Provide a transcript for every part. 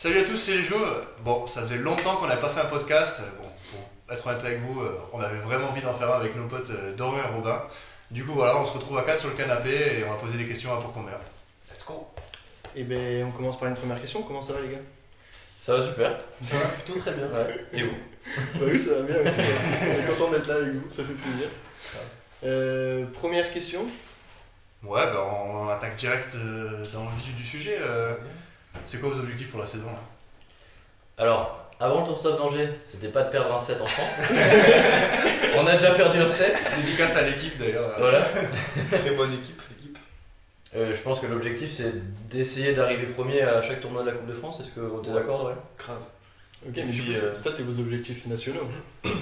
Salut à tous, c'est les Joues. Bon, ça faisait longtemps qu'on n'avait pas fait un podcast. Bon, pour être honnête avec vous, on avait vraiment envie d'en faire un avec nos potes Dorian et Robin. Du coup, voilà, on se retrouve à 4 sur le canapé et on va poser des questions à pour qu'on meurt. Let's go. Et ben, on commence par une première question. Comment ça va, les gars? Ça va super. Ça va plutôt très bien. Ouais. Et vous? Bah oui, ça va bien aussi. Merci. On est content d'être là avec vous, ça fait plaisir. Première question. Ouais, bah on attaque direct dans le vif du sujet. C'est quoi vos objectifs pour la saison là? Alors, avant ton stop danger, c'était pas de perdre un set en France. On a déjà perdu un set. Dédicace à l'équipe d'ailleurs. Voilà. Très bonne équipe, l'équipe. Je pense que l'objectif c'est d'essayer d'arriver premier à chaque tournoi de la Coupe de France. Est-ce que t'es d'accord, ouais? Grave. Ok, mais du coup, ça, c'est vos objectifs nationaux.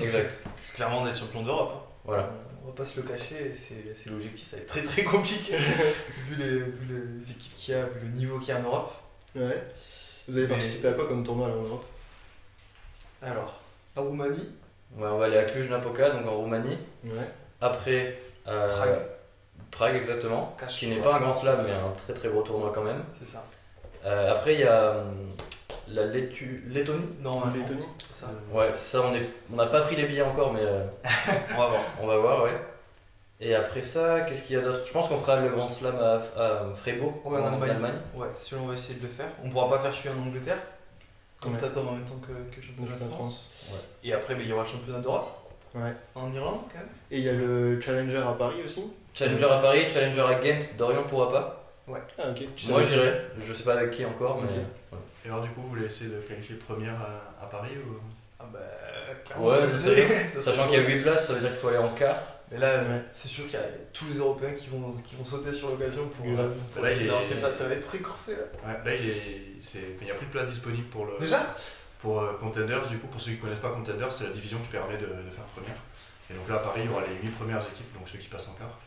Exact. Clairement d'être champion d'Europe. Hein. Voilà. On va pas se le cacher, c'est l'objectif, ça va être très très compliqué. vu les équipes qu'il y a, vu le niveau qu'il y a en Europe. Ouais. Vous allez participer à quoi comme tournoi là en Europe? Alors, en Roumanie, Ouais, on va aller à Cluj-Napoca, donc en Roumanie. Ouais. Après, Prague exactement. Cache- Qui n'est pas un grand slam, mais un très très gros tournoi quand même. c'est ça. Après, il y a la Lettonie. Non, Lettonie. c'est ça. Ouais, ça on n'a pas pris les billets encore, mais On va voir. on va voir, ouais. Et après ça, qu'est-ce qu'il y a d'autre? Je pense qu'on fera le grand slam à Freiburg, Ouais, en en Allemagne. Ouais, si on va essayer de le faire. On pourra pas faire celui en Angleterre. Comme Ouais. ça tombe en même temps que le championnat de Championnat de France. France. Et après, il y aura le championnat d'Europe Ouais. en Irlande quand même. Et il y a le Challenger à Paris aussi. Challenger à Paris, Challenger à Ghent, Dorian pourra pas. Ah, ok. Moi j'irai, je sais pas avec qui encore, mais. Ok. Et alors, du coup, vous voulez essayer de qualifier première à Paris ou... Ah bah, Ouais, ça serait bien. ça Sachant serait qu'il y a cool. 8 places, ça veut dire qu'il faut aller en quart. Mais là, Ouais. c'est sûr qu'il y a tous les Européens qui vont sauter sur l'occasion pour. Grave. Ouais, essayer il est- d'avancer pas, ça va être très coursé là. Ouais, là, il n'y a plus de place disponible pour le... Déjà Pour Contenders, du coup, pour ceux qui ne connaissent pas Contenders, c'est la division qui permet de faire première. Et donc là, à Paris, il y aura les 8 premières équipes, donc ceux qui passent en quart.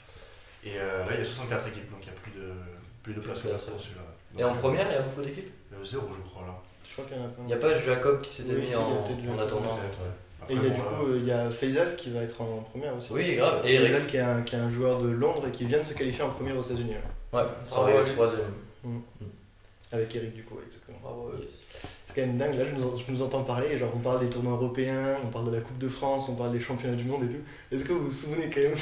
Et là, il y a 64 équipes, donc il n'y a plus de place Plus de place, pour ouais. celui-là. Et en Donc, première, il y a beaucoup d'équipes. Zéro, je crois, là. Je crois qu'il y en a pas. Il n'y a pas Jacob qui s'était Oui, mis si, il y a en peut-être en Jacob, attendant. peut-être, ouais. Et il y Après, a du bon, coup, il y a Faisal qui va être en première aussi. Oui, grave. Et Faisal Eric. qui est un joueur de Londres et qui vient de se qualifier en première aux États-Unis. Ouais. Ouais, ça Bravo va à être lui. troisième. Avec Eric du coup, exactement. Bravo. Yes. C'est quand même dingue, là je nous entends parler, genre on parle des tournois européens, on parle de la Coupe de France, on parle des championnats du monde et tout. Est-ce que vous vous souvenez quand même,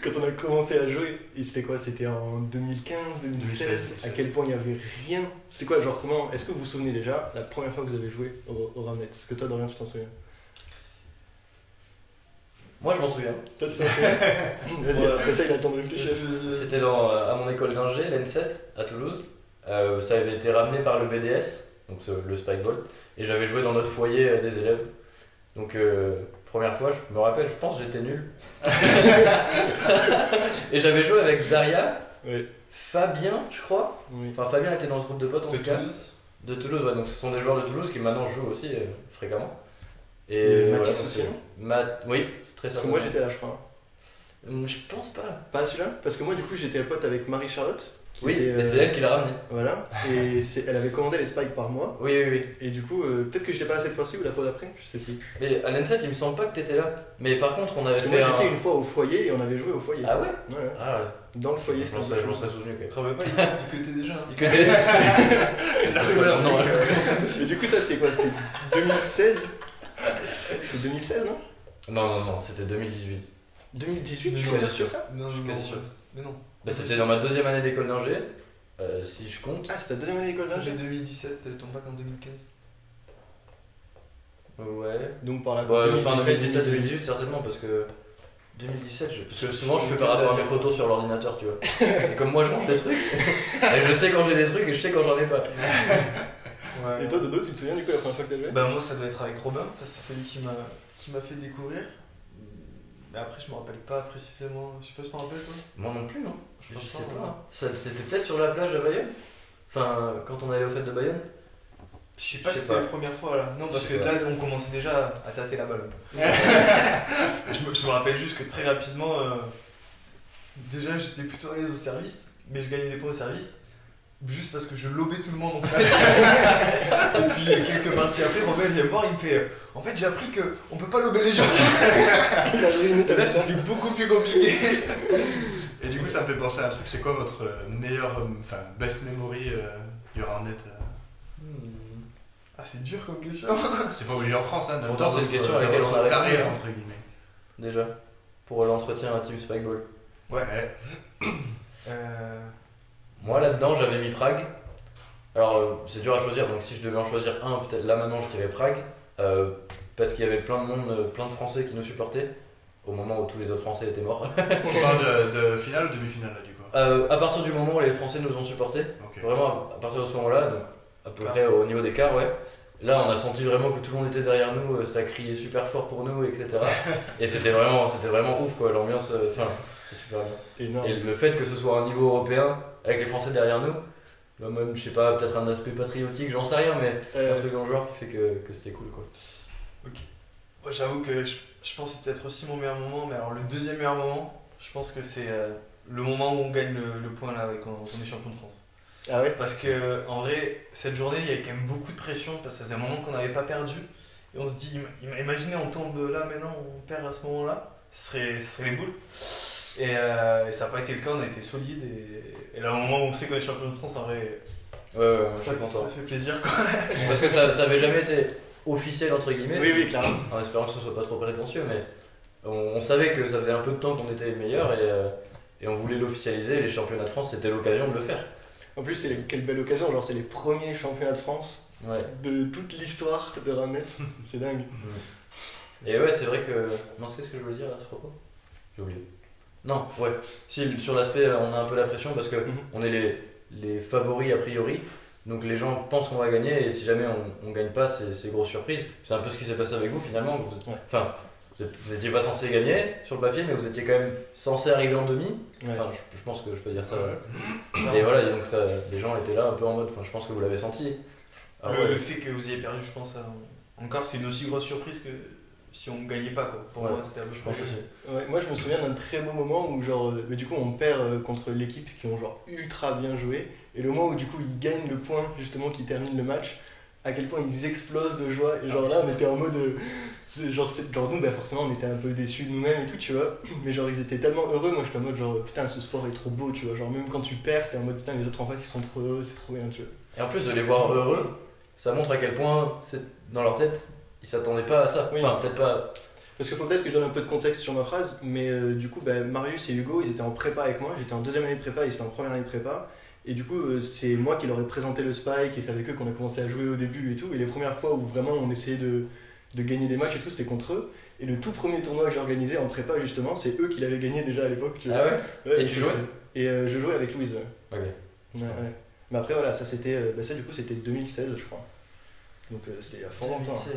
quand on a commencé à jouer, et c'était quoi? C'était en 2015, 2016, 2016, à quel point il n'y avait rien? C'est quoi, genre comment, est-ce que vous vous souvenez déjà la première fois que vous avez joué au Ramnet? Est-ce que toi Dorian tu t'en souviens? Moi je m'en souviens. Toi tu t'en souviens? Vas-y, Ouais. après ça il a le temps de réfléchir. C'était à mon école d'ingé, l'N7, à Toulouse. Ça avait été ramené par le BDS, donc le Spikeball, et j'avais joué dans notre foyer des élèves. Donc première fois, je me rappelle, je pense que j'étais nul. Et j'avais joué avec Daria, Oui. Fabien, je crois. Oui. Enfin Fabien était dans ce groupe de potes en De tout cas. Toulouse. De Toulouse, ouais, donc ce sont des joueurs de Toulouse qui maintenant jouent aussi fréquemment. Et voilà, Mathis donc aussi, c'est- non? Oui, c'est très Parce que certainement. moi j'étais là je crois. Je pense pas. Pas à celui-là? Parce que moi du coup j'étais pote avec Marie-Charlotte. qui Oui, était, mais c'est elle qui l'a ramené. Voilà, et elle avait commandé les spikes par mois. Oui, oui, oui. Et du coup, peut-être que j'étais pas là cette fois-ci ou la fois d'après, je sais plus. Mais à l'N7, il me semble pas que t'étais là. Mais par contre, on avait Parce que fait moi j'étais un. une fois au foyer et on avait joué au foyer. Ah ouais? Ouais, ouais. Ah ouais. Dans le foyer, Je m'en c'était serais souvenu quand Tu même. te rappelles pas, il cutait déjà. hein. Il connaît. Non, Et du coup, ça c'était quoi? C'était 2016? C'était 2016, non? non, c'était 2018. 2018, Je je suis suis quasi sûr. ça? Non, Je suis quasi sûr. Mais non. Bah, c'était dans ma deuxième année d'école d'ingé, si je compte. Ah, c'était ta deuxième année d'école Ça d'ingé? fait 2017, ton bac en 2015. Ouais. Donc par là, Bah, fin 2017-2018, certainement, parce que. 2017, parce que souvent je fais par rapport à mes photos sur l'ordinateur, tu vois. Et comme moi je range des trucs, et je sais quand j'ai des trucs et je sais quand j'en ai pas. Ouais. Et toi, Dodo, tu te souviens du coup la première fois que t'as joué? Bah moi ça doit être avec Robin, parce que c'est lui qui m'a fait découvrir. Mais après je me rappelle pas précisément, je sais pas si t'en rappelles toi. Moi non plus, non. Je pense sais pas, pas. C'était peut-être sur la plage à Bayonne. Enfin, quand on allait aux fêtes de Bayonne. Je sais pas Je sais si c'était pas. la première fois là. Non, parce Je que sais là on commençait déjà à tâter la balle un peu. je me rappelle juste que très rapidement, déjà j'étais plutôt à l'aise au service, mais je gagnais des points au service. Juste parce que je lobais tout le monde en fait. Et puis quelques parties après, Robin il vient me voir, il me fait en fait j'ai appris qu'on peut pas lober les gens. Il a ruiné ta Et là vie. c'était beaucoup plus compliqué. Et du coup, ça me fait penser à un truc. C'est quoi votre meilleur, best memory du Roundnet Ah, c'est dur comme question. C'est pas obligé en France, hein. Pourtant, c'est une question à dans laquelle votre on a répondu, carrière, hein. entre guillemets. Déjà, pour l'entretien à Team Spikeball. Ouais. Moi là-dedans, j'avais mis Prague. Alors, c'est dur à choisir, donc si je devais en choisir un, peut-être là maintenant, je dirais Prague. Parce qu'il y avait plein de monde, plein de Français qui nous supportaient, au moment où tous les autres Français étaient morts. On parle de finale ou demi-finale là, du coup? À partir du moment où les Français nous ont supportés, Ok. vraiment à partir de ce moment-là, donc à peu près au niveau des quarts, ouais. Là, on a senti vraiment que tout le monde était derrière nous, ça criait super fort pour nous, etc. Et c'était vraiment ouf, quoi, l'ambiance, enfin, c'était super bien. Énorme. Et le fait que ce soit un niveau européen, avec les Français derrière nous, bah, même, je sais pas, peut-être un aspect patriotique, j'en sais rien, mais un truc dans le genre qui fait que c'était cool, quoi. Moi, j'avoue que je pense que c'est peut-être aussi mon meilleur moment, mais alors le deuxième meilleur moment, je pense que c'est le moment où on gagne le point là, quand on est champion de France. Ah ouais? Parce que en vrai, cette journée, il y avait quand même beaucoup de pression parce que ça faisait un moment qu'on n'avait pas perdu. Et on se dit, imaginez, on tombe là maintenant, on perd à ce moment-là, ce serait les boules. Et ça n'a pas été le cas, on a été solide. Et là, au moment où on sait qu'on est champion de France, en vrai, Ouais, moi, je ça suis content. fait plaisir quoi. Parce que ça avait jamais été officiel, entre guillemets. Oui, oui, clairement. En espérant que ce soit pas trop prétentieux, mais on savait que ça faisait un peu de temps qu'on était les meilleurs et on voulait l'officialiser. Les championnats de France, c'était l'occasion de le faire. En plus, quelle belle occasion, genre c'est les premiers championnats de France Ouais. de toute l'histoire de Ramnet. C'est dingue. Et ouais, c'est vrai que. Non, qu'est-ce que je voulais dire à ce propos? J'ai oublié. Non, ouais. Si, sur l'aspect, on a un peu la pression parce que on est les favoris a priori. Donc les gens pensent qu'on va gagner et si jamais on gagne pas, c'est grosse surprise. C'est un peu ce qui s'est passé avec vous finalement. Enfin, vous étiez pas censé gagner sur le papier, mais vous étiez quand même censé arriver en demi. Ouais. Enfin, je pense que je peux dire ça. Ouais. Et voilà, et donc ça, les gens étaient là un peu en mode. Enfin, je pense que vous l'avez senti. Ah ouais. Le fait que vous ayez perdu, je pense, encore, c'est une aussi grosse surprise que si on gagnait pas quoi. Pour Ouais, moi, c'était un peu je pense aussi. Ouais, moi je me souviens d'un très beau moment où genre, mais du coup on perd contre l'équipe qui ont genre ultra bien joué et le moment où du coup ils gagnent le point justement qui termine le match, à quel point ils explosent de joie et genre là on était en mode genre nous bah forcément on était un peu déçus de nous-mêmes et tout tu vois, mais genre ils étaient tellement heureux, moi j'étais en mode genre putain ce sport est trop beau tu vois, genre même quand tu perds t'es en mode putain les autres en face ils sont trop heureux, c'est trop bien tu vois. Et en plus de les voir heureux, ça montre à quel point dans leur tête ils s'attendaient pas à ça. Oui. Enfin, peut-être pas. Parce qu'il faut peut-être que je donne un peu de contexte sur ma phrase, mais du coup, bah, Marius et Hugo, ils étaient en prépa avec moi, j'étais en deuxième année de prépa, ils étaient en première année de prépa, et du coup, c'est moi qui leur ai présenté le Spike, et c'est avec eux qu'on a commencé à jouer au début et tout, et les premières fois où vraiment on essayait de gagner des matchs et tout, c'était contre eux, et le tout premier tournoi que j'ai organisé en prépa, justement, c'est eux qui l'avaient gagné déjà à l'époque, tu vois. Ah ouais? Et tu jouais? Et je jouais avec Louise, ouais. Ok. Ouais. Mais après, voilà, ça c'était, ça du coup, c'était 2016, je crois. Donc c'était il y a fort longtemps. 2016,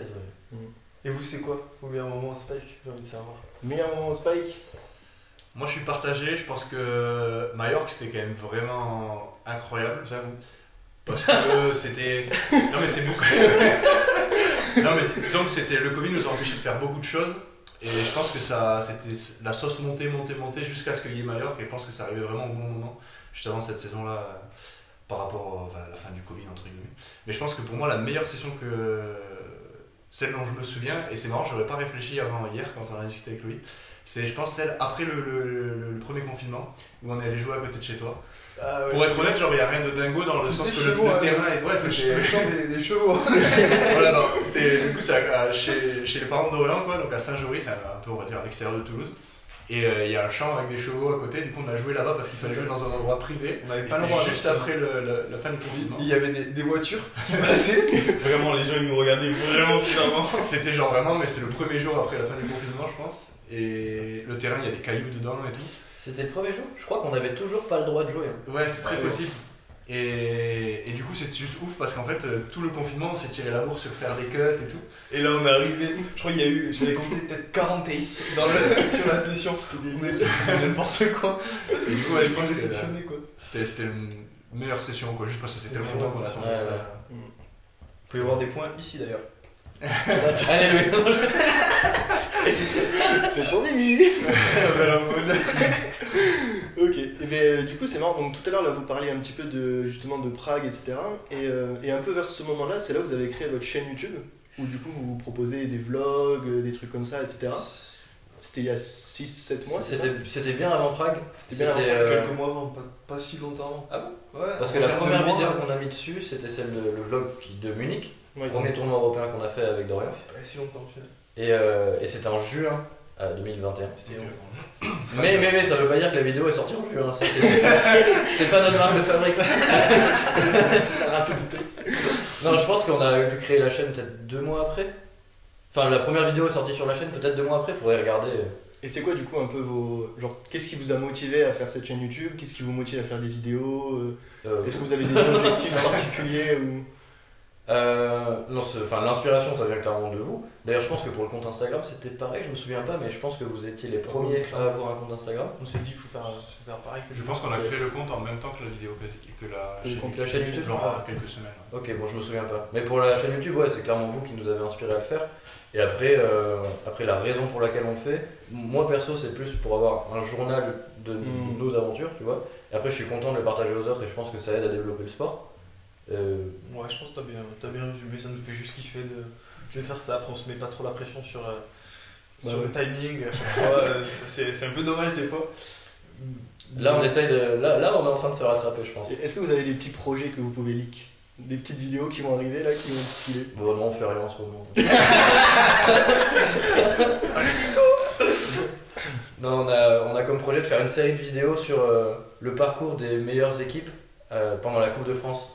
ouais. Et vous, c'est quoi vos meilleurs moments au Spike? J'ai envie de savoir. Meilleur moment au Spike? Moi je suis partagé, je pense que Majorque c'était quand même vraiment incroyable, j'avoue. Parce que c'était. Non mais c'est beaucoup. Non mais disons que c'était. Le Covid nous a empêché de faire beaucoup de choses. Et je pense que ça, c'était la sauce montée jusqu'à ce qu'il y ait Majorque. Et je pense que ça arrivait vraiment au bon moment, juste avant cette saison-là, par rapport à la fin du Covid entre guillemets. Mais je pense que pour moi la meilleure session que. Celle dont je me souviens, et c'est marrant, j'aurais pas réfléchi avant hier quand on a discuté avec Louis, c'est je pense celle après le premier confinement où on est allé jouer à côté de chez toi. Ah ouais, Pour être honnête, genre il n'y a rien de dingo dans le sens que chez le moi, terrain est. Ouais, c'était. le chant des chevaux. Voilà, non, du coup c'est chez les parents d'Orient, quoi, donc à Saint-Jory, c'est un peu on va dire à l'extérieur de Toulouse. Et il y a un champ avec des chevaux à côté, du coup on a joué là-bas parce qu'il fallait jouer dans un endroit privé. On avait Et pas le c'était droit juste de- après la fin du confinement. Il y avait des voitures qui passaient. Vraiment, les gens ils nous regardaient vraiment bizarrement. C'était genre vraiment, mais c'est le premier jour après la fin du confinement, je pense. Et le terrain, il y a des cailloux dedans et tout. C'était le premier jour? Je crois qu'on avait toujours pas le droit de jouer. Hein. Ouais, c'est très Ouais. possible. Et du coup, c'est juste ouf parce qu'en fait, tout le confinement, on s'est tiré la bourre sur faire des cuts et tout. Et là, on est arrivé. Je crois qu'il y a eu, j'avais compté peut-être 40 aces sur la session. C'était n'importe quoi. Et du coup, Ouais, ouais, je je pense pense que déceptionné quoi. c'était une meilleure session, quoi. Juste parce que c'était tellement Ouais, longtemps qu'on c'est attendait ça. ça. Ouais, Vous pouvez voir des points ici d'ailleurs. Allez, Louis. C'est son Mimi. J'avais un mode. Ok, et bien du coup c'est marrant, donc tout à l'heure là vous parliez un petit peu de justement de Prague, etc. Et un peu vers ce moment-là, c'est là que vous avez créé votre chaîne YouTube, où du coup vous proposez des vlogs, des trucs comme ça, etc. C'était il y a 6-7 mois, c'est ça? C'était bien avant Prague. C'était bien avant C'était, Quelques mois avant, pas si longtemps. Ah bon? Ouais. Parce que en la termes de première mois, vidéo qu'on a mis dessus, c'était celle de le vlog de Munich. Ouais, Premier tournoi européen qu'on a fait avec Dorian. C'est pas si longtemps au final. Et c'était en juin 2021. C'était Ok. longtemps. Mais ça veut pas dire que la vidéo est sortie en juin. Ça, c'est pas notre marque de fabrique. La rapidité. Non, je pense qu'on a dû créer la chaîne peut-être 2 mois après. Enfin, la première vidéo est sortie sur la chaîne peut-être 2 mois après. Faudrait regarder. Et c'est quoi du coup un peu vos... Genre, qu'est-ce qui vous a motivé à faire cette chaîne YouTube? Qu'est-ce qui vous motive à faire des vidéos? Est-ce que vous avez des objectifs particuliers ou... Non, l'inspiration ça vient clairement de vous. D'ailleurs, je pense que pour le compte Instagram c'était pareil, je me souviens pas, mais je pense que vous étiez les premiers à avoir un compte Instagram. On s'est dit, il faut faire pareil que Je pense qu'on a créé le compte en même temps que la vidéo, que la Que le chaîne compte- La chaîne YouTube. genre à quelques semaines. Ouais. Ok, bon, je me souviens pas. Mais pour la chaîne YouTube, ouais, c'est clairement vous qui nous avez inspiré à le faire. Et après, la raison pour laquelle on le fait, moi perso, c'est plus pour avoir un journal de nos aventures, tu vois. Et après, je suis content de le partager aux autres et je pense que ça aide à développer le sport. Ouais, je pense que t'as bien résumé, ça nous fait juste kiffer de faire ça. Après, on se met pas trop la pression sur le timing à chaque fois. C'est un peu dommage des fois. Là, on essaye de. Là, on est en train de se rattraper, je pense. Et est-ce que vous avez des petits projets que vous pouvez leak? Des petites vidéos qui vont arriver là, qui vont être stylées? Bon, non, on fait rien en ce moment. Non, on a comme projet de faire une série de vidéos sur le parcours des meilleures équipes pendant la Coupe de France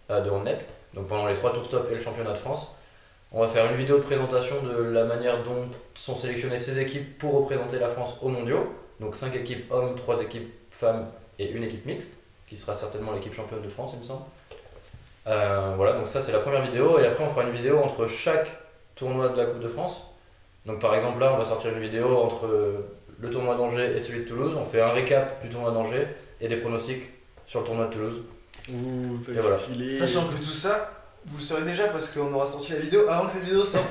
de handnet, donc pendant les 3 tours stop et le championnat de France. On va faire une vidéo de présentation de la manière dont sont sélectionnées ces équipes pour représenter la France aux mondiaux. Donc 5 équipes hommes, 3 équipes femmes et une équipe mixte, qui sera certainement l'équipe championne de France, il me semble. Voilà, donc ça c'est la première vidéo, et après on fera une vidéo entre chaque tournoi de la Coupe de France. Donc par exemple là on va sortir une vidéo entre le tournoi d'Angers et celui de Toulouse, on fait un récap du tournoi d'Angers et des pronostics sur le tournoi de Toulouse. Ouh, ça va Et être voilà. stylé. Sachant que tout ça, vous le saurez déjà parce qu'on aura sorti la vidéo avant que cette vidéo sorte.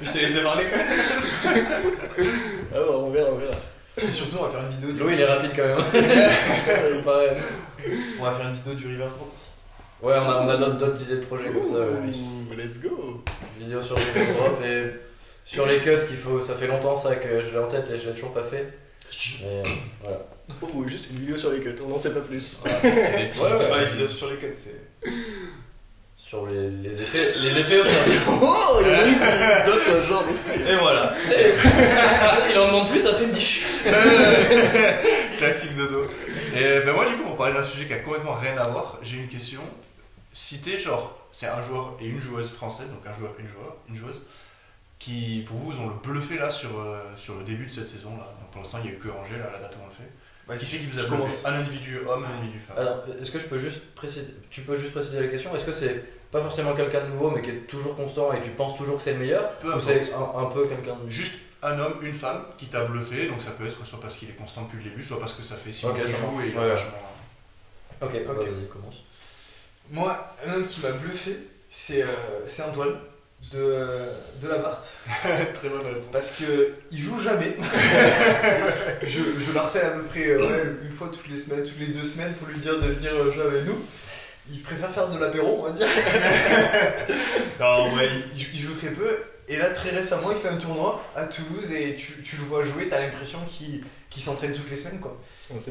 Je t'ai laissé parler. Ah ouais, on verra. Et surtout, on va faire une vidéo du. Louis il est rapide quand même. Ça va être- Pareil. On va faire une vidéo du River Drop. Ouais, on a d'autres idées de projets comme ça. Ouh, let's go. Vidéo sur le drop et sur les cuts ça fait longtemps ça que je l'ai en tête et je l'ai toujours pas fait. Mais voilà. Oh, juste une vidéo sur les cuts, on n'en sait pas plus. Des petits- Ouais, C'est pas une vidéo sur les cuts, c'est. Sur les effets au service. Oh, il y en a une qui donne ce genre d'effet. Et voilà. Il en demande plus, après il me dit chut. Classique dodo. Et ben moi du coup pour parler d'un sujet qui a complètement rien à voir, j'ai une question. Citez genre, c'est un joueur et une joueuse française, donc un joueur, une joueuse, qui pour vous ont le bluffé là sur le début de cette saison là. Donc pour l'instant il n'y a eu que Angers là, à la date où on le fait. Bah, Qui c'est qui vous a je bluffé? commence. Un individu homme, un individu femme. Alors, est-ce que je peux juste préciser, tu peux juste préciser la question? Est-ce que c'est pas forcément quelqu'un de nouveau mais qui est toujours constant et tu penses toujours que c'est le meilleur? Peu Ou importe. c'est un peu quelqu'un de. Juste un homme, une femme qui t'a bluffé, donc ça peut être soit parce qu'il est constant depuis le début, soit parce que ça fait 6 mois Ok, qu'il ça joue marche. et il a Ouais. vachement. Ok, Ok. bah, vas-y, commence. Moi, un homme qui m'a bluffé, c'est Antoine de la Barthe. Très bonne réponse. Parce que il joue jamais. je le harcèle à peu près une fois toutes les semaines, toutes les 2 semaines pour lui dire de venir jouer avec nous. Il préfère faire de l'apéro, on va dire. Non, ouais, il joue très peu. Et là, très récemment, il fait un tournoi à Toulouse et tu le vois jouer, t'as l'impression qu'il s'entraîne toutes les semaines, quoi.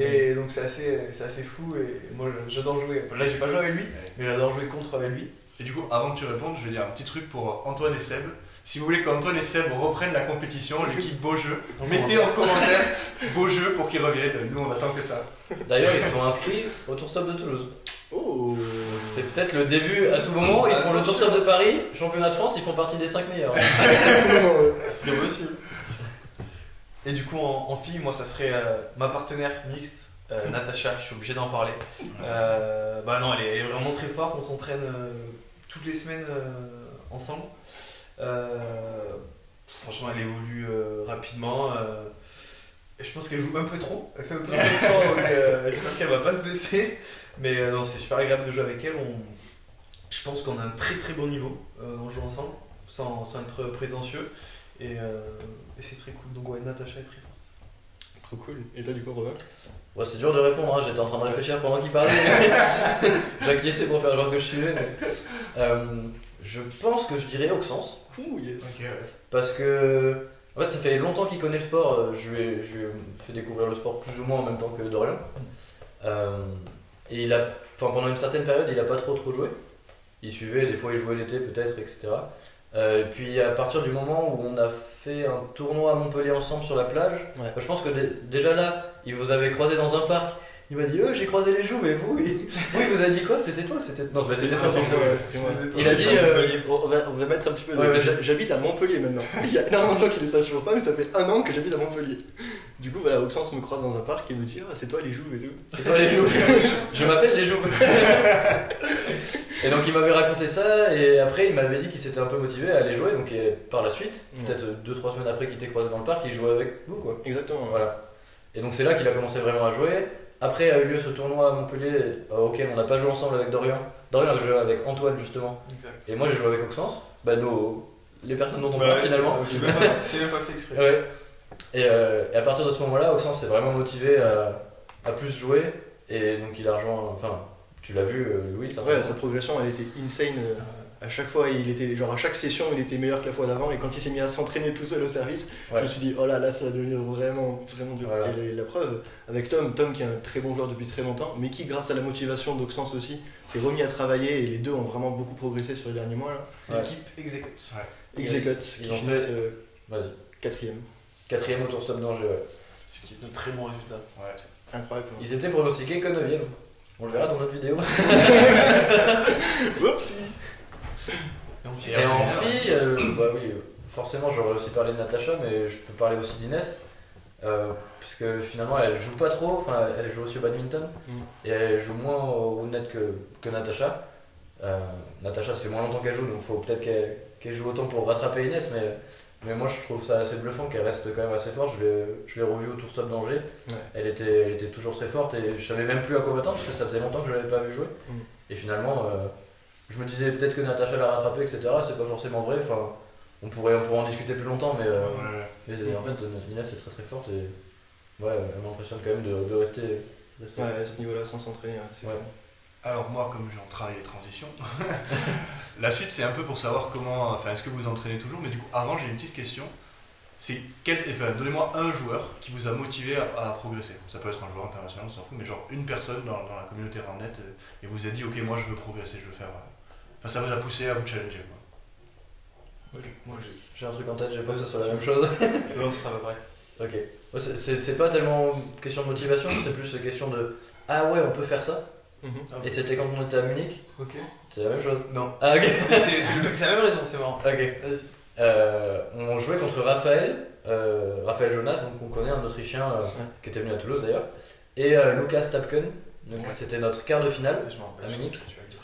Et donc c'est assez fou et moi j'adore jouer. Enfin, là, j'ai pas joué avec lui, mais j'adore jouer contre avec lui. Et du coup, avant que tu répondes, je vais dire un petit truc pour Antoine et Seb. Si vous voulez qu'Antoine et Seb reprennent la compétition, l'équipe Beau Jeu, mettez en commentaire Beau Jeu pour qu'ils reviennent. Nous, on attend que ça. D'ailleurs, ils sont inscrits au Tour Stop de Toulouse. Oh. C'est peut-être le début à tout moment. Ils font le Tour Stop de Paris, championnat de France, ils font partie des 5 meilleurs. C'est possible. Et du coup, en fille, moi, ça serait ma partenaire mixte, Natacha, je suis obligé d'en parler. Bah non, elle est vraiment très forte, on s'entraîne toutes les semaines ensemble. Franchement, elle évolue rapidement. Et je pense qu'elle joue un peu trop, elle fait un peu trop de sport, donc j'espère qu'elle va pas se blesser. Mais non, c'est super agréable de jouer avec elle. Je pense qu'on a un très très bon niveau, on joue ensemble, sans être prétentieux. Et c'est très cool. Donc ouais, Natacha est très forte. Trop cool. Et toi, du coup, Robin? Ouais, c'est dur de répondre, hein. J'étais en train de réfléchir pendant qu'il parlait. J'acquiesçais pour faire genre que je suivais. Mais... je pense que je dirais Auxence. Ouh, yes. Ok, ouais. Parce que en fait, ça fait longtemps qu'il connaît le sport. Je lui ai fait découvrir le sport plus ou moins en même temps que Dorian. Et pendant une certaine période, il a pas trop joué. il suivait, des fois il jouait l'été peut-être, etc. Et puis à partir du moment où on a fait un tournoi à Montpellier ensemble sur la plage, Ouais. je pense que déjà là, il vous avait croisé dans un parc. Il m'a dit j'ai croisé les joues, mais vous, il vous a dit quoi? C'était toi? Non, bah, c'était ça. C'était moi. Il a dit On va mettre un petit peu de... Ouais, ouais. J'habite à Montpellier maintenant. Il y a énormément de gens qui ne le savent toujours pas, mais ça fait 1 an que j'habite à Montpellier. Du coup, voilà, Auxence me croise dans un parc et me dit c'est toi les joues et tout. c'est toi les joues. Je m'appelle les joues. Et donc il m'avait raconté ça, et après il m'avait dit qu'il s'était un peu motivé à aller jouer, donc et par la suite, peut-être 2-3 semaines après qu'il était croisé dans le parc, il jouait avec vous quoi. Exactement. Voilà. Et donc c'est là qu'il a commencé vraiment à jouer. Après a eu lieu ce tournoi à Montpellier auquel on n'a pas joué ensemble avec Dorian. Dorian a joué avec Antoine justement. Exact. Et moi j'ai joué avec Auxence. Bah les personnes dont on Bah parle ouais, finalement. C'est même pas fait exprès. Ouais. Et à partir de ce moment-là, Auxence s'est vraiment motivé à plus jouer. Et donc il a rejoint. Enfin, tu l'as vu, Louis, ça Ouais, sa progression elle était insane. À chaque fois, à chaque session, il était meilleur que la fois d'avant. Et quand il s'est mis à s'entraîner tout seul au service, Ouais. je me suis dit, oh là, ça va devenir vraiment dur. Voilà. Et la preuve, avec Tom qui est un très bon joueur depuis très longtemps, mais qui, grâce à la motivation d'Auxence aussi, s'est remis à travailler. Et les deux ont vraiment beaucoup progressé sur les derniers mois. Là. Ouais. L'équipe exécute. Execute, Ils qui ont finissent fait- Vas-y. 4ème. 4ème au tour stop danger, ouais. Ce qui est un très bon résultat. Incroyable. Ils étaient pronostiqués que 9ème. On le verra dans notre vidéo. Oups. Et en fille, bah oui, forcément j'aurais aussi parlé de Natacha, mais je peux parler aussi d'Inès. Puisque finalement elle joue pas trop, enfin elle joue aussi au badminton, et elle joue moins au net que Natacha. Natacha ça fait moins longtemps qu'elle joue, donc faut peut-être qu'elle joue autant pour rattraper Inès, mais moi je trouve ça assez bluffant qu'elle reste quand même assez forte. Je l'ai revue au Tour Stop d'Angers, Ouais. elle était toujours très forte et je savais même plus à quoi m'attendre parce que ça faisait longtemps que je l'avais pas vue jouer. Et finalement, je me disais peut-être que Natacha l'a rattrapé, etc. C'est pas forcément vrai, enfin, on pourrait en discuter plus longtemps, mais en fait Inès est très très forte et ouais, elle m'impressionne quand même de rester. Ouais, à ce niveau-là, sans s'entraîner, c'est Ouais. fort. Alors moi, comme j'en travaille les transitions, la suite c'est un peu pour savoir comment, enfin est-ce que vous entraînez toujours, mais du coup avant j'ai une petite question, c'est donnez-moi un joueur qui vous a motivé à progresser. Ça peut être un joueur international, on s'en fout, mais genre une personne dans la communauté Ramnet et vous a dit ok moi je veux progresser, je veux faire, enfin ça vous a poussé à vous challenger quoi. Ok, moi J'ai un truc en tête, j'ai pas que ce soit la même chose. Non, ça va vrai. Ok. Ouais, c'est pas tellement question de motivation, c'est plus question de ah ouais, on peut faire ça. Et c'était quand on était à Munich, Ok. c'est la même chose. Non. Ah ok. C'est la même raison, c'est marrant. Ok. Vas-y. On jouait contre Raphaël Jonas, donc on connaît un Autrichien qui était venu à Toulouse d'ailleurs, et Lucas Tapken, donc Ouais. c'était notre quart de finale. Je m'en rappelle, À je sais Munich. ce que tu vas dire.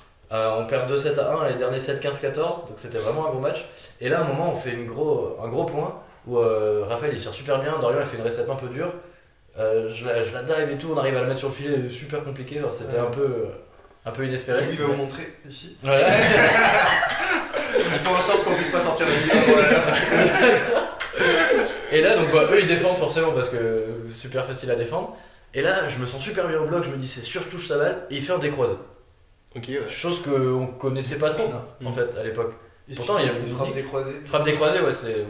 On perd 2-7-1 et les derniers 7-15-14, donc c'était vraiment un gros match. Et là, à un moment, on fait un gros point où Raphaël il tire super bien, Dorian il fait une récepte un peu dure. Je la drive et tout, on arrive à le mettre sur le filet, super compliqué, genre, c'était un peu inespéré. Lui, il va vous montrer ici. Ouais. Il faut en sorte qu'on puisse pas sortir la vidéo. Et là, donc eux ils défendent forcément parce que super facile à défendre. Et là, je me sens super bien au bloc, je me dis c'est sûr, je touche sa balle, et il fait un décroisé. Ok, ouais. Chose qu'on connaissait pas trop en fait à l'époque. Pourtant, il y a une frappe technique. décroisée. Frappe décroisée, ouais, c'est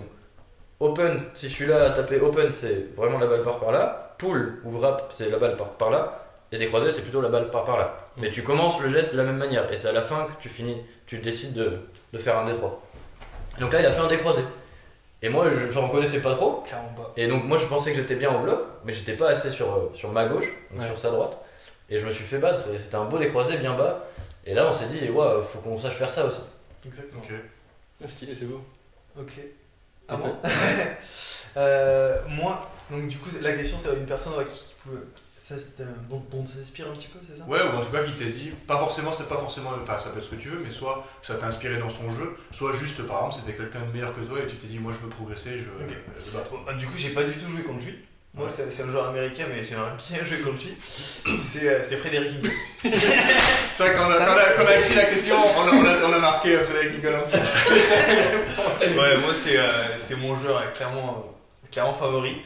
open. Si je suis là à taper open, c'est vraiment la balle part par là. Pull ou wrap, c'est la balle part par là. Et décroisé, c'est plutôt la balle part par là. Mais tu commences le geste de la même manière. Et c'est à la fin que tu décides de faire un détroit. Donc là, il a fait un décroisé. Et moi, j'en connaissais pas trop. Carrément pas. Et donc, moi, je pensais que j'étais bien au bloc, mais j'étais pas assez sur ma gauche, donc Ouais. sur sa droite. Et je me suis fait battre. Et c'était un beau décroisé bien bas. Et là, on s'est dit, ouais, faut qu'on sache faire ça aussi. Exactement. Ok. Ah, stylé, c'est beau. Ok. Ah Ah bon bon Moi, donc du coup, la question c'est une personne qui pouvait. Ça, dont s'inspire un petit peu, c'est ça? Ouais, ou en tout cas qui t'a dit, c'est pas forcément, enfin ça peut être ce que tu veux, mais soit ça t'a inspiré dans son jeu, soit juste par exemple c'était quelqu'un de meilleur que toi et tu t'es dit moi je veux progresser, je veux Ok. le battre. Bah, du coup, j'ai pas du tout joué contre lui. Moi, Ouais. c'est un joueur américain, mais j'aimerais bien jouer contre lui. C'est Frédéric Ingle. C'est vrai qu'on a écrit la question, on a marqué Frédéric Nicolas. Ouais, moi, c'est mon joueur clairement favori.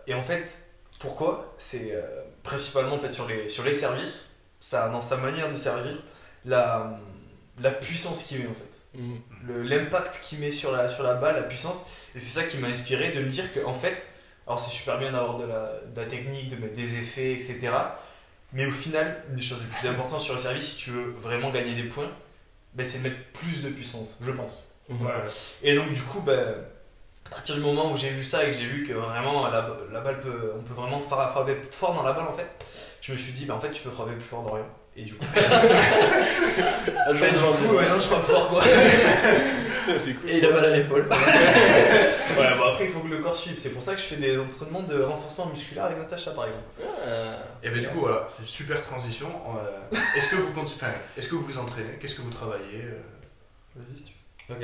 Et en fait, pourquoi? C'est principalement en fait, sur les services, dans sa manière de servir, la puissance qu'il met en fait. L'impact qu'il met sur la balle, la puissance. Et c'est ça qui m'a inspiré de me dire que en fait, alors c'est super bien d'avoir de la technique, de mettre des effets, etc. Mais au final, une des choses les plus importantes sur le service, si tu veux vraiment gagner des points, c'est de mettre plus de puissance, je pense. Mhm. Ouais. Et donc du coup, à partir du moment où j'ai vu ça et que j'ai vu que vraiment la balle on peut vraiment frapper fort dans la balle en fait, je me suis dit en fait tu peux frapper plus fort Dorian. Et du coup, Ah, du coup non, je frappe fort quoi. c'est cool. Et il a mal à l'épaule. Ouais, après il faut que le corps suive. C'est pour ça que je fais des entraînements de renforcement musculaire avec Natacha par exemple. Et ben du coup voilà, c'est super transition. Est-ce que est-ce que vous vous entraînez? Qu'est-ce que vous travaillez? Vas-y si tu Ok.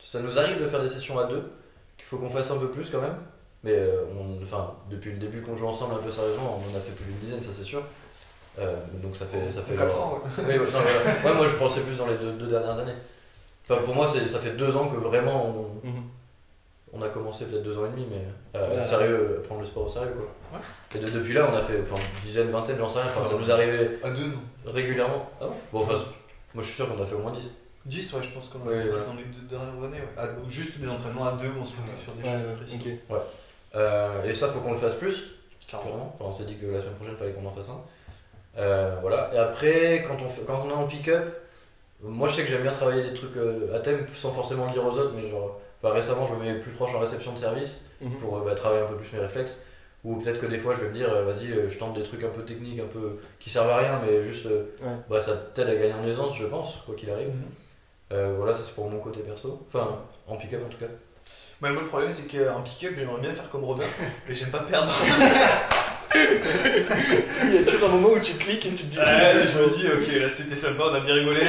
Ça nous arrive de faire des sessions à deux, qu'il faut qu'on fasse un peu plus quand même. Mais depuis le début qu'on joue ensemble un peu sérieusement, on en a fait plus d'une dizaine, ça c'est sûr. Donc ça fait 4 genre- ans. Ouais. Oui, ouais, non, voilà. Ouais, moi je pensais plus dans les deux dernières années. Enfin, pour moi, ça fait 2 ans que vraiment Mhm. on a commencé, peut-être 2 ans et demi, mais Ouais. sérieux, prendre le sport au sérieux quoi. Ouais. Et depuis là, on a fait une dizaine, vingtaine, j'en sais rien. Enfin, ça nous arrivait À 2 non. régulièrement. Ah bon, enfin, moi je suis sûr qu'on a fait au moins 10. 10 ouais je pense qu'on a Ouais, fait 10 voilà. dans les 2 dernières années. Ouais. Juste des entraînements à 2 où on se focus sur des Ouais, choses précises. ok. Et ça, faut qu'on le fasse plus. Clairement. Clairement. Enfin, on s'est dit que la semaine prochaine, il fallait qu'on en fasse un. Voilà. Et après, quand on est en pick-up, moi je sais que j'aime bien travailler des trucs à thème sans forcément le dire aux autres, mais genre récemment je me mets plus proche en réception de service Mhm. pour travailler un peu plus mes réflexes. Ou peut-être que des fois je vais me dire, vas-y, je tente des trucs un peu techniques, un peu qui servent à rien, mais juste ça t'aide à gagner en aisance, je pense, quoi qu'il arrive. Voilà, ça c'est pour mon côté perso. Enfin, en pick-up en tout cas. Ouais, moi le problème c'est qu'en pick-up j'aimerais bien faire comme Robin, mais j'aime pas perdre. Il y a toujours un moment où tu cliques et tu te dis. Je me dis ok là c'était sympa, on a bien rigolé.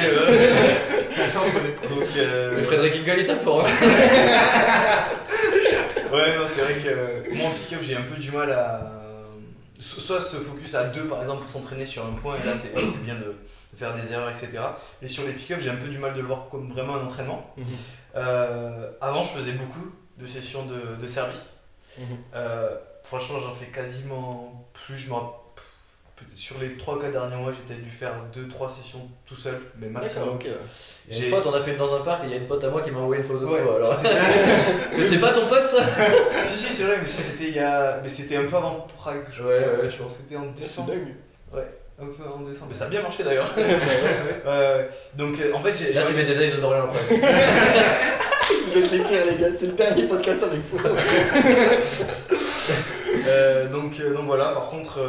Donc Mais Frédéric Ingle il tape fort. Hein. ouais non c'est vrai que moi en pick-up j'ai un peu du mal à soit se focus à 2 par exemple pour s'entraîner sur un point et là c'est bien de faire des erreurs etc. Et sur les pick-up j'ai un peu du mal de le voir comme vraiment un entraînement. Mhm. Avant je faisais beaucoup de sessions de service. Mhm. Franchement j'en fais quasiment plus, peut-être sur les 3-4 derniers mois j'ai peut-être dû faire 2-3 sessions tout seul, mais D'accord, maximum. ok. Et une fois, t'en as fait une dans un parc et il y a une pote à moi qui m'a envoyé une photo Ouais, de toi. Alors, c'est- mais c'est pas ton pote ça? si c'est vrai mais ça c'était mais c'était un peu avant Prague je Ouais, pense. ouais, Je pense que c'était en C'est décembre. dingue. Un peu en décembre. Mais ça a bien marché d'ailleurs. Ouais. Donc en fait j'ai Là, tu mets des ailes d'Orient après. Vous êtes les pires, les gars. C'est le dernier podcast avec vous. donc voilà, par contre,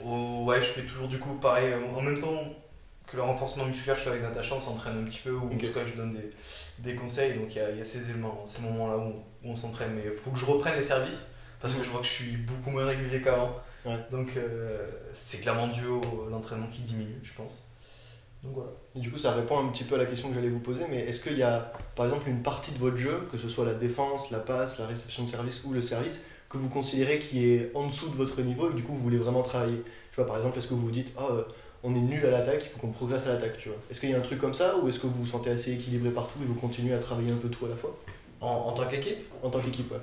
ouais, je fais toujours du coup pareil, en même temps que le renforcement musculaire, je suis avec Natacha, on s'entraîne un petit peu, ou en Ok. tout cas je donne des conseils, donc il y a ces éléments, ces moments-là où on s'entraîne, mais il faut que je reprenne les services, parce que je vois que je suis beaucoup moins régulier qu'avant, Ouais. donc c'est clairement dû à l'entraînement qui diminue, je pense. Donc voilà. Et du coup, ça répond un petit peu à la question que j'allais vous poser, mais est-ce qu'il y a, par exemple, une partie de votre jeu, que ce soit la défense, la passe, la réception de service ou le service, que vous considérez qui est en dessous de votre niveau et que du coup vous voulez vraiment travailler? Je sais pas, par exemple, est-ce que vous vous dites, on est nul à l'attaque, il faut qu'on progresse à l'attaque, tu vois? Est-ce qu'il y a un truc comme ça, ou est-ce que vous vous sentez assez équilibré partout et vous continuez à travailler un peu tout à la fois? En tant qu'équipe? En tant qu'équipe, ouais.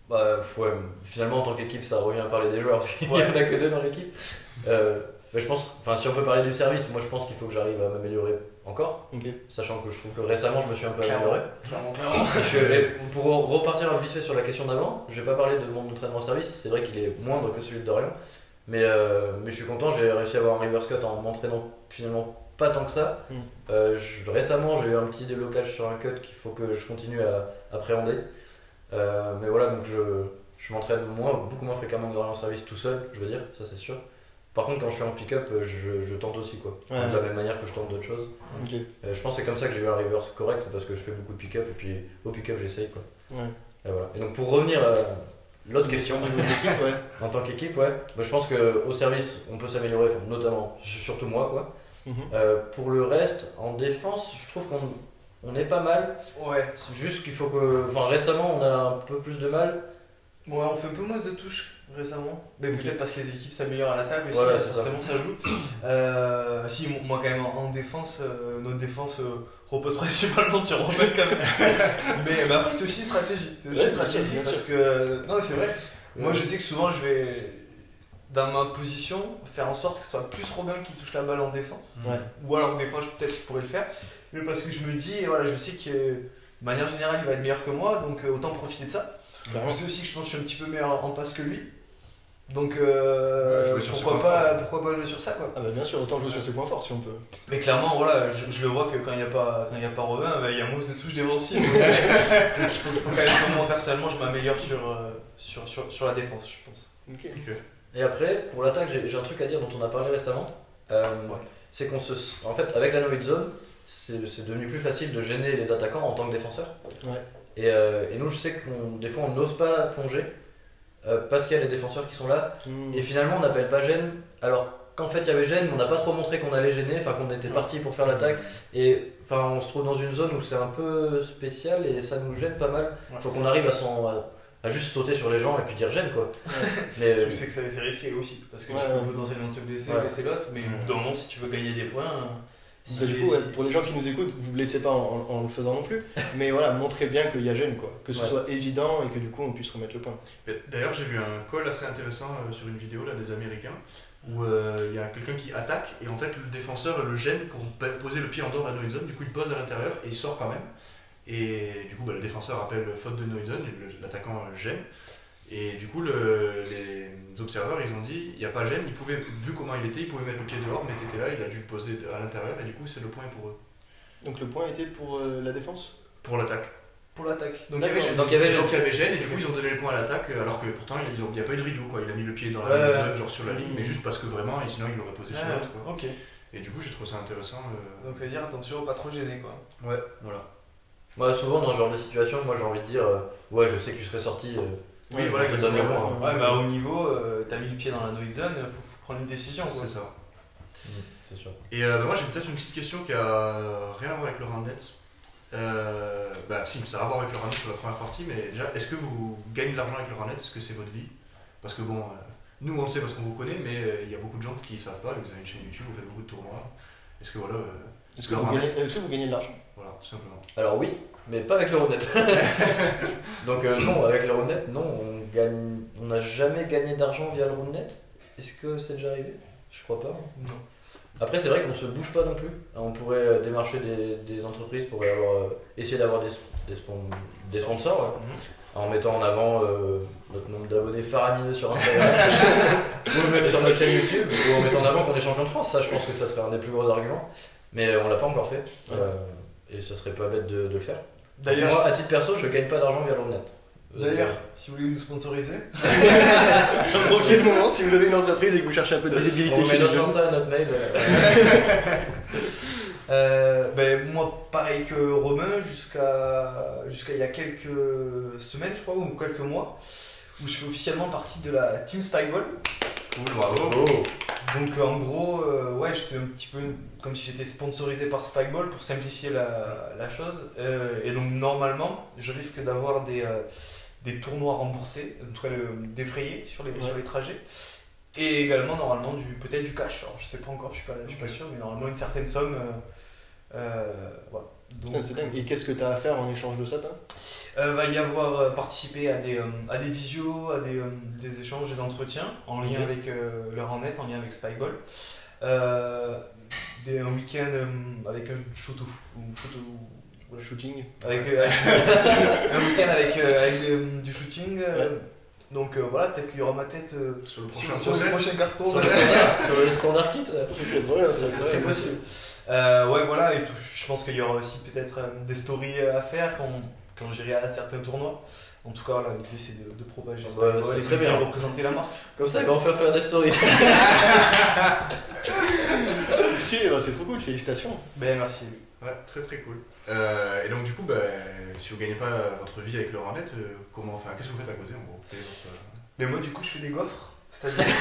Bah ouais, finalement en tant qu'équipe ça revient à parler des joueurs parce qu'il n'y en a que 2 dans l'équipe. Mais je pense, enfin si on peut parler du service, moi je pense qu'il faut que j'arrive à m'améliorer encore, Ok. sachant que je trouve que récemment je me suis un peu Clairement. amélioré. Et pour repartir vite fait sur la question d'avant, je vais pas parler de mon entraînement en service, c'est vrai qu'il est moindre que celui de Dorian, mais je suis content, j'ai réussi à avoir un reverse cut en m'entraînant finalement pas tant que ça. Récemment j'ai eu un petit déblocage sur un cut qu'il faut que je continue à appréhender. Mais voilà, donc je m'entraîne beaucoup moins fréquemment que Dorian en service tout seul, je veux dire, ça c'est sûr. Par contre, quand je suis en pick-up, je tente aussi quoi. Ouais. De la même manière que je tente d'autres choses. Ok. Je pense que c'est comme ça que j'ai eu un reverse correct, c'est parce que je fais beaucoup de pick-up et puis au pick-up j'essaye quoi. Ouais. Et voilà. Et donc pour revenir à l'autre question, Au niveau de l'équipe, ouais. en tant qu'équipe, ouais, bah, je pense qu'au service on peut s'améliorer, enfin, notamment, surtout moi quoi. Mhm. Pour le reste, en défense, je trouve qu'on est pas mal. Ouais. C'est juste qu'il faut que. Enfin, récemment on a un peu plus de mal. Ouais, on fait un peu moins de touches récemment, mais Ok. peut-être parce que les équipes s'améliorent à l'attaque aussi, Voilà, c'est forcément ça joue. Si, moi quand même en défense, notre défense repose principalement sur Robin quand même. mais après c'est aussi une stratégie, Ouais, bien sûr, stratégie bien parce sûr. que, non mais c'est vrai, moi je sais que souvent je vais, dans ma position, faire en sorte que ce soit plus Robin qui touche la balle en défense, Ouais. ou alors des fois peut-être je pourrais le faire, mais parce que je me dis, voilà, je sais que de manière générale il va être meilleur que moi, donc autant profiter de ça. Clairement. Je sais aussi que je pense que je suis un petit peu meilleur en passe que lui. Donc jouer sur ce pourquoi point pas fort. pourquoi pas jouer sur ça quoi. Ah bah bien sûr, autant jouer sur ce point fort si on peut. Mais clairement voilà, je le vois que quand il n'y a pas Robin, bah, il y a moins de touches défensives. Donc il faut quand même que moi personnellement je m'améliore sur la défense, je pense. Ok. Et après, pour l'attaque, j'ai un truc à dire dont on a parlé récemment. C'est en fait, avec la no hit zone, c'est devenu plus facile de gêner les attaquants en tant que défenseur. Ouais. Et nous, je sais des fois, on n'ose pas plonger parce qu'il y a les défenseurs qui sont là. Et finalement, on n'appelle pas gêne. Alors qu'en fait, il y avait gêne, mais on n'a pas trop montré qu'on allait gêner, enfin qu'on était parti pour faire l'attaque. Et enfin, on se trouve dans une zone où c'est un peu spécial et ça nous gêne pas mal. Il faut qu'on arrive à juste sauter sur les gens et puis dire gêne quoi. Mais, Le truc c'est que c'est risqué aussi, parce que tu peux potentiellement te blesser, blesser l'autre, mais au bout d'un moment si tu veux gagner des points... Du coup, pour les gens qui nous écoutent, vous ne blessez pas en le faisant non plus, mais voilà, montrez bien qu'il y a gêne, quoi. Que ce soit évident et que du coup on puisse remettre le point. D'ailleurs, j'ai vu un call assez intéressant sur une vidéo là, des Américains où il y a quelqu'un qui attaque et en fait le défenseur le gêne pour poser le pied en dehors de la no hit zone, du coup il pose à l'intérieur et il sort quand même. Et du coup, le défenseur appelle faute de no hit zone, l'attaquant gêne. Et du coup, les observateurs, ils ont dit, il n'y a pas gêne, vu comment il était, il pouvait mettre le pied dehors, mais t'étais là, il a dû le poser à l'intérieur, et du coup, c'est le point pour eux. Donc le point était pour la défense ? Pour l'attaque. Pour l'attaque. Donc il y avait gêne. Et du coup, ils ont donné le point à l'attaque, alors que pourtant, il n'y a pas eu de rideau, quoi. Il a mis le pied dans la no hit zone, genre sur la ligne, mais juste parce que vraiment, sinon, il l'aurait posé sur l'autre, quoi. Ok. Et du coup, j'ai trouvé ça intéressant. Donc ça veut dire attention, pas trop gêner, quoi. Ouais, voilà. Souvent dans ce genre de situation, moi j'ai envie de dire ouais, je sais que tu serais sorti. Oui, voilà, te donne le point. Ouais, bah au niveau, t'as mis le pied dans la no hit zone, faut prendre une décision, quoi. C'est ça. C'est sûr. Et moi, j'ai peut-être une petite question qui a rien à voir avec le roundnet. Si, ça a à voir avec le roundnet sur la première partie, mais déjà, est-ce que vous gagnez de l'argent avec le roundnet ? Est-ce que c'est votre vie ? Parce que bon, nous on le sait parce qu'on vous connaît, mais il y a beaucoup de gens qui ne savent pas. Vous avez une chaîne YouTube, vous faites beaucoup de tournois. Est-ce que voilà. Est-ce que vous gagnez de l'argent ? Voilà, tout simplement. Alors oui, mais pas avec le roundnet. Donc non, avec le roundnet, non, on n'a jamais gagné d'argent via le roundnet. Est-ce que c'est déjà arrivé ? Je crois pas. Non. Après, c'est vrai qu'on se bouge pas non plus. On pourrait démarcher des entreprises pour essayer d'avoir des sponsors en mettant en avant notre nombre d'abonnés faramineux sur Instagram ou même sur notre chaîne YouTube, ou en mettant en avant qu'on est champion de France. Ça, je pense que ça serait un des plus gros arguments. Mais on l'a pas encore fait. Et ça serait pas bête de le faire. D'ailleurs, moi, à titre perso, je gagne pas d'argent via le roundnet. D'ailleurs, si vous voulez nous sponsoriser, c'est le moment, si vous avez une entreprise et que vous cherchez un peu de visibilité on chez met les notre jeunes. Insta, notre mail. moi, pareil que Romain, jusqu'à il y a quelques semaines, je crois, ou quelques mois, où je fais officiellement partie de la Team Spikeball. Cool, bravo. Donc en gros, je fais un petit peu comme si j'étais sponsorisé par Spikeball pour simplifier la chose. Et donc normalement, je risque d'avoir des tournois remboursés, en tout cas défrayés sur les trajets. Et également normalement peut-être du cash. Alors je sais pas encore, je suis pas sûr, mais normalement une certaine somme. Voilà. Donc, C'est dingue. Et qu'est-ce que tu as à faire en échange de ça, toi ? va y avoir participé à des visios, à des échanges, des entretiens en lien avec le roundnet, en lien avec Spikeball. Un week-end avec un photo shooting. Avec un week-end avec du shooting. Donc voilà, peut-être qu'il y aura ma tête Sur le sur le prochain carton. Sur le standard kit. Ça serait trop bien, Ça serait possible. Voilà, et tout. Je pense qu'il y aura aussi peut-être des stories à faire quand j'irai à certains tournois. En tout cas, voilà, l'idée c'est de propager Spikeball c'est et très de bien bien représenter la marque. Comme ça, il va en faire des stories. C'est trop cool, félicitations. Ben merci. Ouais, très très cool. Et donc du coup, si vous gagnez pas votre vie avec le roundnet, qu'est-ce que vous faites à côté en gros ? Mais moi du coup je fais des gaufres. C'est-à-dire que...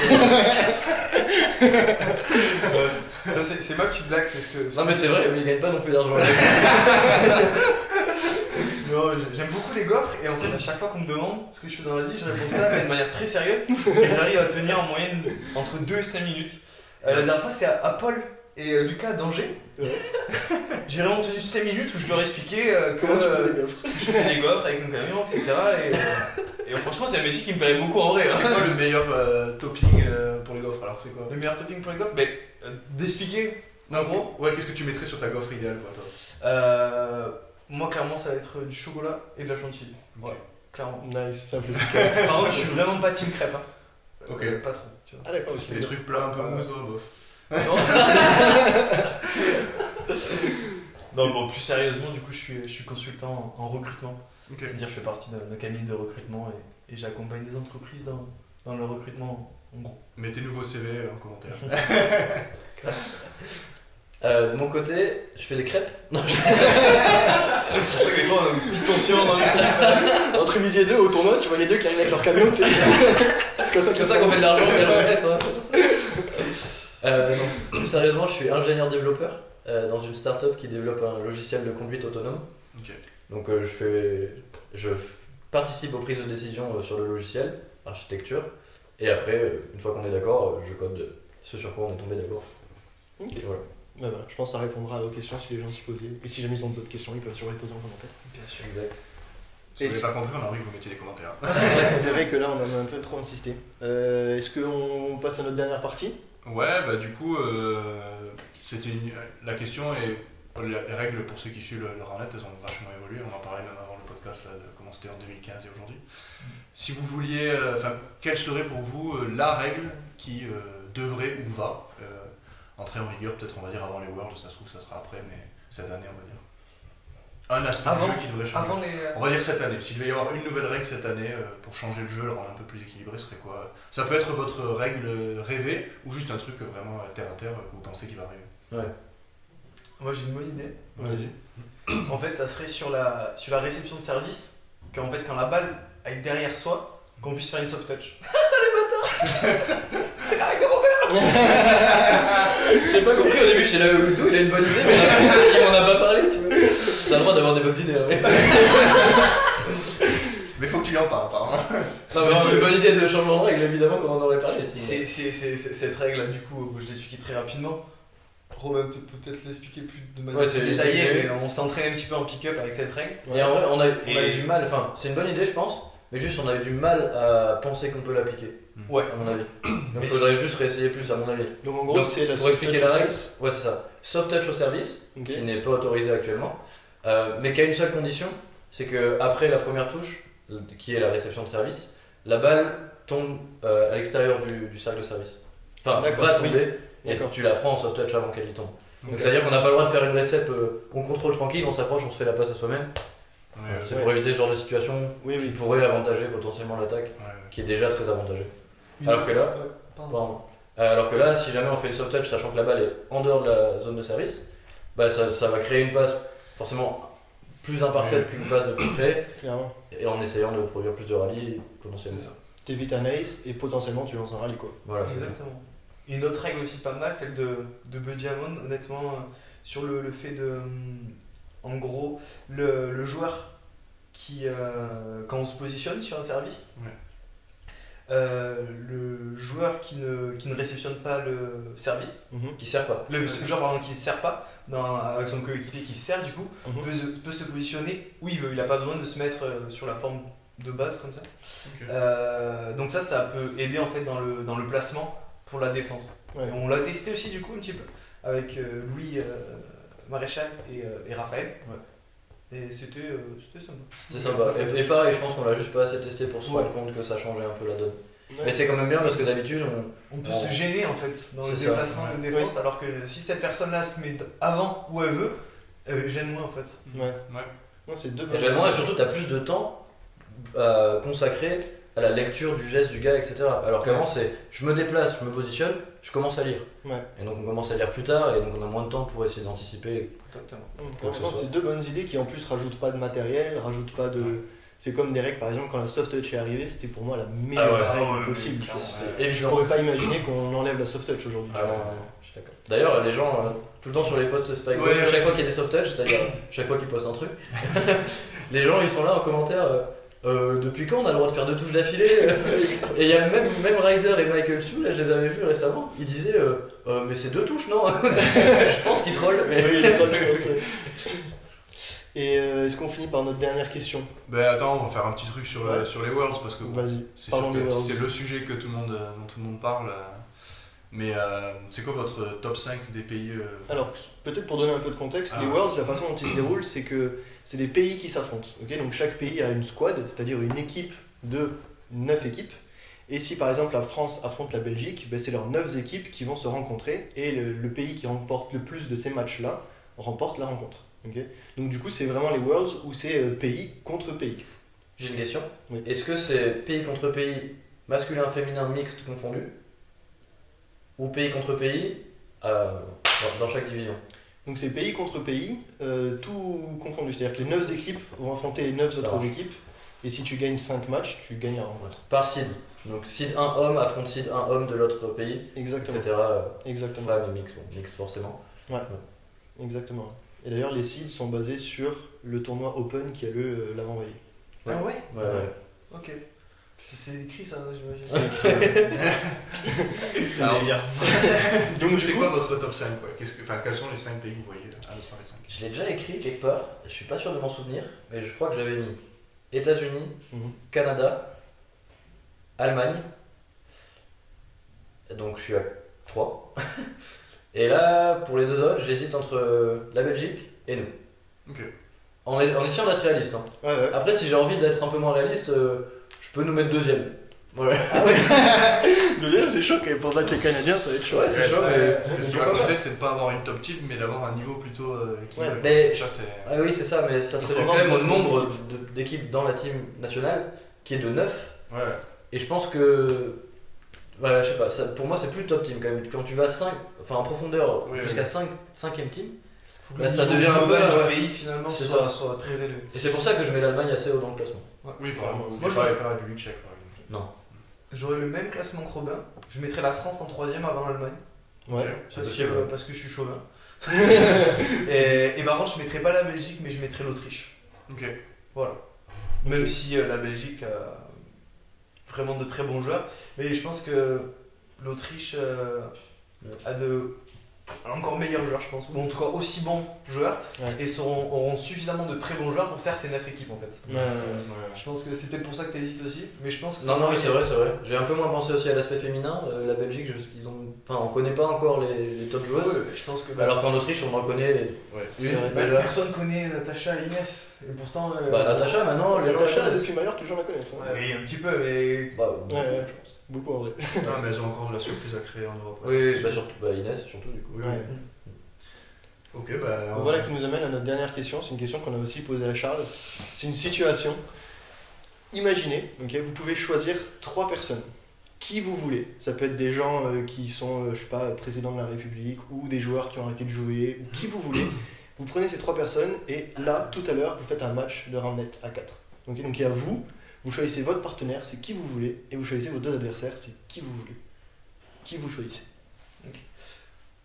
ça c'est ma petite blague, c'est ce que... Non mais c'est vrai, il gagne pas non plus d'argent. Non, j'aime beaucoup les gaufres et en fait à chaque fois qu'on me demande ce que je fais dans la vie, je réponds ça mais de manière très sérieuse et j'arrive à tenir en moyenne entre 2 et 5 minutes. La dernière fois c'était à Paul et Lucas d'Angers. J'ai vraiment tenu 5 minutes où je leur expliquais Comment tu fais des gaufres ? je faisais des gaufres avec un camion, etc. Et franchement c'est un métier qui me plairait beaucoup en vrai. C'est quoi le meilleur topping pour les gaufres ? Alors c'est quoi ? Le meilleur topping pour les gaufres, d'expliquer. En gros, qu'est-ce que tu mettrais sur ta gaufre idéale quoi, toi ? moi clairement ça va être du chocolat et de la chantilly. Ok. Clairement. Nice, simple. Par contre je suis vraiment pas team crêpe. Ok. Pas trop, tu vois. Ah d'accord, Des trucs plats un peu mou, toi, bof. Non. Non, bon, plus sérieusement, du coup, je suis consultant en recrutement. Ok. C'est-à-dire, je fais partie d'un cabinet de recrutement et j'accompagne des entreprises dans le recrutement, en gros. Mettez nouveau CV en commentaire. De mon côté, je fais des crêpes. Non, C'est pour ça que des fois, on a une petite tension dans l'équipe. Entre midi et deux au tournoi, tu vois les deux qui arrivent avec leur camion, tu sais. C'est comme c'est comme ça qu'on fait de l'argent, bien le remettre. Hein, non, plus sérieusement, je suis ingénieur développeur dans une start-up qui développe un logiciel de conduite autonome. Ok. Donc je participe aux prises de décision sur le logiciel, architecture, et après, une fois qu'on est d'accord, je code ce sur quoi on est tombé d'accord. Ok. Et voilà. Bah voilà, je pense que ça répondra à vos questions si les gens s'y posaient. Et si jamais ils ont d'autres questions, ils peuvent toujours les poser en commentaire. Bien sûr. Exact. Si vous n'avez pas compris, on a envie que vous mettiez des commentaires. C'est vrai que là, on a un peu trop insisté. Est-ce qu'on passe à notre dernière partie? Ouais, bah du coup, la question est. Les règles pour ceux qui suivent le Rarnet, elles ont vachement évolué. On en parlait même avant le podcast là, de comment c'était en 2015 et aujourd'hui. Si vous vouliez. Quelle serait pour vous la règle qui devrait ou va entrer en vigueur, peut-être on va dire avant les Worlds, ça se trouve ça sera après, mais cette année on va dire. Un aspect du jeu qui devrait changer. Avant les... On va dire cette année. S'il devait y avoir une nouvelle règle cette année pour changer le jeu, le rendre un peu plus équilibré, ce serait quoi? Ça peut être votre règle rêvée ou juste un truc vraiment terre à terre que vous pensez qu'il va arriver. Ouais. Moi, j'ai une bonne idée. Vas-y. En fait, ça serait sur la réception de service, qu'en fait, quand la balle est derrière soi, qu'on puisse faire une soft touch. Les bâtards. C'est la règle de Robert. J'ai pas compris au début, je suis là, Hugo, il a une bonne idée, mais il m'en a pas parlé, tu vois. T'as le droit d'avoir des bonnes idées, hein, mais. Mais faut que tu lui en parles, apparemment. Non, mais c'est une bonne idée de changement de règle, évidemment, qu'on en aurait parlé. C'est cette règle-là, du coup, je t'expliquais très rapidement. Robin peut peut-être l'expliquer plus de manière Ouais, c'est plus détaillée, détaillé. mais on s'entraîne un petit peu en pick-up avec cette règle. Et en vrai, on a eu Et- du mal, enfin, c'est une bonne idée, je pense, mais juste on a eu du mal à penser qu'on peut l'appliquer, Ouais. à mon avis. Donc Mais il faudrait juste réessayer plus, à mon avis. Donc en gros, Donc, c'est la pour soft expliquer touch la au règle, service. ouais, c'est ça. Soft touch au service, Ok. qui n'est pas autorisé actuellement, mais qui a une seule condition, c'est que après la première touche, qui est la réception de service, la balle tombe à l'extérieur du cercle de service. Enfin, D'accord, va oui. tomber, et D'accord. tu la prends en soft touch avant qu'elle y tombe. Donc Ok. ça veut dire qu'on n'a pas le droit de faire une récep, on contrôle tranquille, on s'approche, on se fait la passe à soi-même. C'est Ouais. pour éviter ce genre de situation Oui, qui oui. pourrait avantager potentiellement l'attaque, qui est déjà très avantagée. Alors que là, Ouais, pardon. Pardon. Alors que là, si jamais on fait une soft touch, sachant que la balle est en dehors de la zone de service, bah ça va créer une passe forcément plus imparfaite qu'une passe de plus près, Clairement. et en essayant de produire plus de rallyes potentiellement. C'est ça. T'évites un ace et potentiellement tu lances un rallye quoi. Voilà, c'est ça. Exactement. Et une autre règle aussi pas mal, celle de Buddy Hammond, honnêtement, sur le fait de. En gros, le joueur qui. Quand on se positionne sur un service, le joueur qui ne réceptionne pas le service, Mhm. Qui sert pas. le joueur pardon, qui ne sert pas, avec son coéquipier qui sert du coup, Mhm. peut se positionner où il veut. Il n'a pas besoin de se mettre sur la forme de base comme ça. Ok. Donc ça peut aider en fait dans le placement pour la défense. Ouais. Et on l'a testé aussi du coup un petit peu avec Louis Maréchal et Raphaël. Et c'était sympa. C'était sympa. Et pareil, je pense qu'on l'a juste pas assez testé pour se rendre compte que ça changeait un peu la donne. Ouais. Mais c'est quand même bien parce que d'habitude, On peut Ouais. se gêner en fait dans le C'est ça, déplacement ouais. de défense, alors que si cette personne-là se met avant où elle veut, gêne moins en fait. Ouais. Ouais. Non, c'est deux et bonnes généralement, et choses. surtout, t'as plus de temps consacré à la lecture du geste du gars, etc. Alors qu'avant, c'est je me déplace, je me positionne, je commence à lire. Ouais. Et donc on commence à lire plus tard, et donc on a moins de temps pour essayer d'anticiper. Exactement. Quoi que ce Franchement, soit. c'est deux bonnes idées qui en plus rajoutent pas de matériel, rajoutent pas de. C'est comme des règles, par exemple, quand la soft touch est arrivée, c'était pour moi la meilleure Ah ouais, règle ouais, possible. clairement. C'est Je évident. pourrais pas imaginer qu'on enlève la soft touch aujourd'hui. Ah non, je suis d'accord. D'ailleurs, les gens, tout le temps sur les posts Spike Ball, Ouais, chaque ouais. fois qu'il y a des soft touch, c'est-à-dire chaque fois qu'ils postent un truc, les gens ils sont là en commentaire. Depuis quand on a le droit de faire 2 touches d'affilée Et il y a même Ryder et Michael Chu, là je les avais vus récemment, ils disaient mais c'est 2 touches non Je pense qu'ils trollent, mais. Oui, je crois que je pense. Et est-ce qu'on finit par notre dernière question? Ben attends, on va faire un petit truc sur, Ouais. sur les Worlds parce que bon, Vas-y, c'est parlons sûr des que Worlds. c'est le sujet que tout le monde, dont tout le monde parle. Mais c'est quoi votre top 5 des pays Alors, peut-être pour donner un peu de contexte, Ah les ouais. Worlds, la façon dont ils se déroulent, c'est que c'est des pays qui s'affrontent. Ok, donc chaque pays a une squad, c'est-à-dire une équipe de 9 équipes. Et si par exemple la France affronte la Belgique, ben, c'est leurs 9 équipes qui vont se rencontrer et le pays qui remporte le plus de ces matchs-là remporte la rencontre. Ok. Donc du coup, c'est vraiment les Worlds où c'est pays contre pays. J'ai une question. Oui. Est-ce que c'est pays contre pays, masculin, féminin, mixte confondu, ou pays contre pays dans chaque division? Donc c'est pays contre pays, tout confondu. C'est-à-dire que les 9 équipes vont affronter les 9 Ça autres marche. équipes. Et si tu gagnes 5 matchs, tu gagnes la rencontre. Par seed. Donc seed 1 homme affronte seed 1 homme de l'autre pays, Exactement. etc. Exactement. Femme et mix, bon, mix forcément. Exactement. Et d'ailleurs, les seeds sont basés sur le tournoi Open qui a lieu l'avant-veille. Ah ouais? Ouais, ouais. Ok. C'est écrit ça, j'imagine. C'est un délire. Donc, C'est du quoi coup, votre top 5 quoi? Quels sont les 5 pays que vous voyez à l'instant les 5? Je l'ai déjà écrit quelque part, je suis pas sûr de m'en souvenir, mais je crois que j'avais mis États-Unis, Mhm. Canada, Allemagne. Donc je suis à 3. Et là, pour les deux autres, j'hésite entre la Belgique et nous. Ok. En essayant d'être réaliste. Hein. ouais, ouais. Après, si j'ai envie d'être un peu moins réaliste, je peux nous mettre deuxième. Ouais, Ah ouais. Déjà, c'est chaud quand même. Pour battre les Canadiens, ça va être chaud. ouais c'est chaud, mais. Ce qui va compter, c'est de pas avoir une top team, mais d'avoir un niveau plutôt équilibré. Ouais, mais- Ça, c'est. Ah oui, c'est ça, mais ça Il serait faut quand même avoir au une bonne nombre d'équipes dans la team nationale, qui est de 9. Ouais. Et je pense que. Ouais, je sais pas, pour moi c'est plus top team quand même. Quand tu vas 5, enfin en profondeur Oui, jusqu'à oui. 5ème team. Faut que Là, le ça niveau devient un peu, global ouais. du pays finalement C'est soit très élevé. Et c'est pour ça que je mets l'Allemagne assez haut dans le classement. Oui, par exemple. Moi, Moi, je- je parlais pas la République tchèque, par exemple. Non. J'aurais le même classement que Robin. Je mettrais la France en 3ème avant l'Allemagne. Ouais. C'est Parce possible. que je suis chauvin. Et par contre, je mettrais pas la Belgique, mais je mettrais l'Autriche. Ok. Voilà. Même si la Belgique a vraiment de très bons joueurs. Mais je pense que l'Autriche a de encore meilleurs joueurs, je pense. Ou en tout cas aussi bons joueurs. Ouais. Et auront suffisamment de très bons joueurs pour faire ces 9 équipes en fait. Ouais. Je pense que c'est peut-être pour ça que tu hésites aussi. Mais je pense que Non, mais c'est vrai, c'est vrai. J'ai un peu moins pensé aussi à l'aspect féminin. La Belgique, on connaît pas encore les top joueuses. Ouais, je pense que Alors qu'en Autriche, on en connaît. Ouais. C'est Une, vrai. bah, déjà. personne connaît Natacha et Inès. Et pourtant. Natacha, maintenant, les gens la Natacha, connaissent. depuis Mallorca, les gens la connaissent. Hein. Ouais, oui, un petit peu, mais. Bah, Ouais. je pense. Beaucoup en vrai. Non, mais elles ont encore de la surprise à créer en Europe. Oui, ça, oui, c'est bah, sûr. surtout Inès, surtout du coup. Oui, Ouais. oui. Ok, bah. Donc voilà qui nous amène à notre dernière question. C'est une question qu'on a aussi posée à Charles. C'est une situation. Imaginez, ok, vous pouvez choisir 3 personnes. Qui vous voulez. Ça peut être des gens qui sont, je sais pas, présidents de la République ou des joueurs qui ont arrêté de jouer ou qui vous voulez. Vous prenez ces 3 personnes et là, tout à l'heure, vous faites un match de round net à 4. Ok, donc il y a vous, vous choisissez votre partenaire, c'est qui vous voulez, et vous choisissez vos 2 adversaires, c'est qui vous voulez. Qui vous choisissez.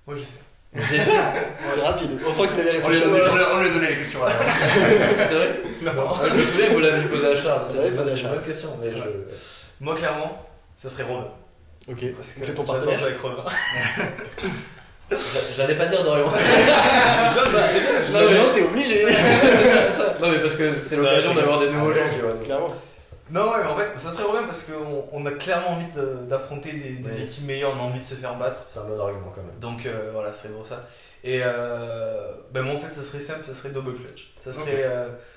Moi je sais. C'est rapide, on sent qu'il avait On lui réfléchi. a donné les questions à C'est vrai Non. Je me souviens, vous l'avez posé à Charles. Vous l'avez posé à C'est une Charles. bonne question, mais Ouais. Moi clairement, ça serait Robin. Ok, Parce que c'est ton j'adore partenaire. jouer avec Robin. j'allais pas dire Dorian. C'est bien, Non, mais- Non, t'es obligé. c'est ça. Non, mais parce que c'est l'occasion d'avoir des nouveaux gens, tu vois. Clairement. Non, ouais, mais en fait, ça serait Robin parce qu'on a clairement envie d'affronter des Oui. équipes meilleures, on a envie de se faire battre. C'est un bon argument quand même. Donc voilà, ce serait pour ça. Et ben moi en fait, ça serait simple, ça serait double clutch. Ça serait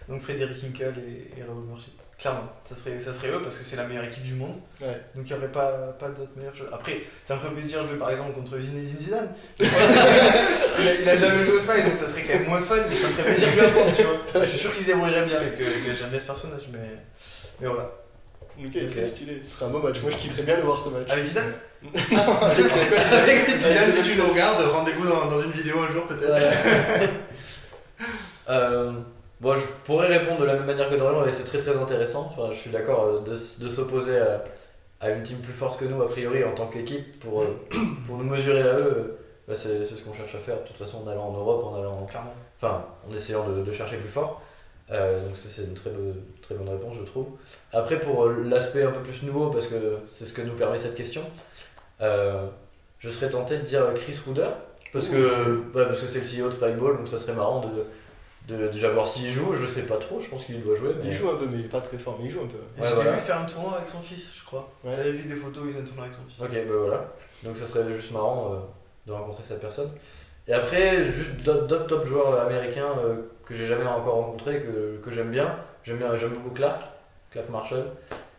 donc Frédéric Hinkel et Raoul Murchid. Clairement, ça serait eux parce que c'est la meilleure équipe du monde. Ouais. Donc il n'y aurait pas d'autres meilleurs joueurs. Après, ça me ferait plaisir de jouer par exemple contre Zinedine Zidane. il a jamais joué au Space, donc ça serait quand même moins fun, mais ça me ferait plaisir de jouer contre, tu vois. Je suis sûr qu'il se débrouillerait bien et que j'aime bien ce personnage, mais voilà. Ok, très stylé. Ce serait un beau match. Moi, je kifferais bien le voir ce match. Avec Zidane Avec Zidane, si tu nous regardes, rendez-vous dans une vidéo un jour peut-être. Bon, je pourrais répondre de la même manière que Dorian, et c'est très très intéressant. Enfin, je suis d'accord de s'opposer à une team plus forte que nous, a priori, en tant qu'équipe, pour nous mesurer à eux. Bah, c'est ce qu'on cherche à faire, de toute façon, en allant en Europe, Clairement. enfin, en essayant de chercher plus fort. Donc ça, c'est une très bonne réponse, je trouve. Après, pour l'aspect un peu plus nouveau, parce que c'est ce que nous permet cette question, je serais tenté de dire Chris Ruder, parce que c'est le CEO de Spikeball, donc ça serait marrant de déjà voir s'il joue. Je sais pas trop, je pense qu'il doit jouer. Mais... Il joue un peu, mais il est pas très fort, mais il joue un peu. Ouais, J'ai voilà. vu faire un tournoi avec son fils, je crois. Ouais. J'avais vu des photos, il faisait un tournoi avec son fils. Ok, bah voilà. Donc ça serait juste marrant de rencontrer cette personne. Et après, juste d'autres top joueurs américains que j'ai jamais encore rencontrés, que j'aime bien. J'aime beaucoup Clark Marshall.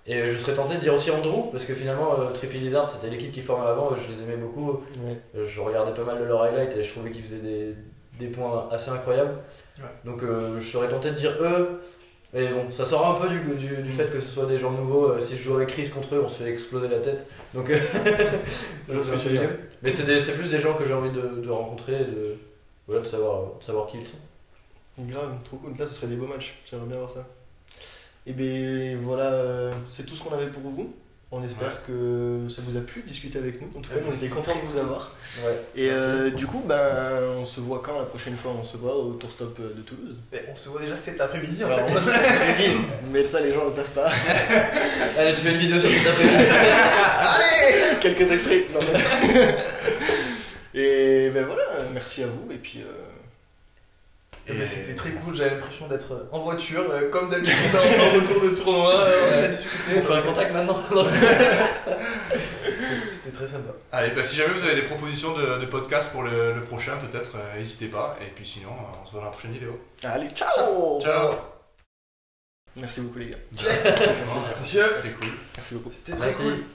Et je serais tenté de dire aussi Andrew, parce que finalement, Trippy Lizard, c'était l'équipe qui formait avant, je les aimais beaucoup. Ouais. Je regardais pas mal de leurs highlights et je trouvais qu'ils faisaient des points assez incroyables. Ouais. Donc je serais tenté de dire eux. Mais bon, ça sort un peu du fait que ce soit des gens nouveaux. Si je joue avec Chris contre eux, on se fait exploser la tête. Donc, je vois ce que je veux dire. Mais c'est plus des gens que j'ai envie de rencontrer et de savoir qui ils sont. Grave, trop cool. Là, ce serait des beaux matchs. J'aimerais bien voir ça. Et ben voilà, c'est tout ce qu'on avait pour vous. On espère que ça vous a plu de discuter avec nous. En tout cas, on était contents de vous avoir. Ouais. Et du coup, on se voit quand la prochaine fois? On se voit au Tour Stop de Toulouse. Et on se voit déjà cet après-midi en Alors, fait. mais ça, les gens ne le savent pas. Allez, tu fais une vidéo sur cet après-midi. Allez, quelques extraits. Non, mais... Et ben voilà, merci à vous. Et puis. C'était très cool, j'avais l'impression d'être en voiture, comme d'habitude en retour de tournoi, on a discuté. On fait un contact maintenant. C'était très sympa. Allez, si jamais vous avez des propositions de podcast pour le prochain, peut-être, n'hésitez pas. Et puis sinon, on se voit dans la prochaine vidéo. Allez, ciao. Ciao. Merci beaucoup, les gars. Monsieur, C'était cool. Merci beaucoup. c'était très cool.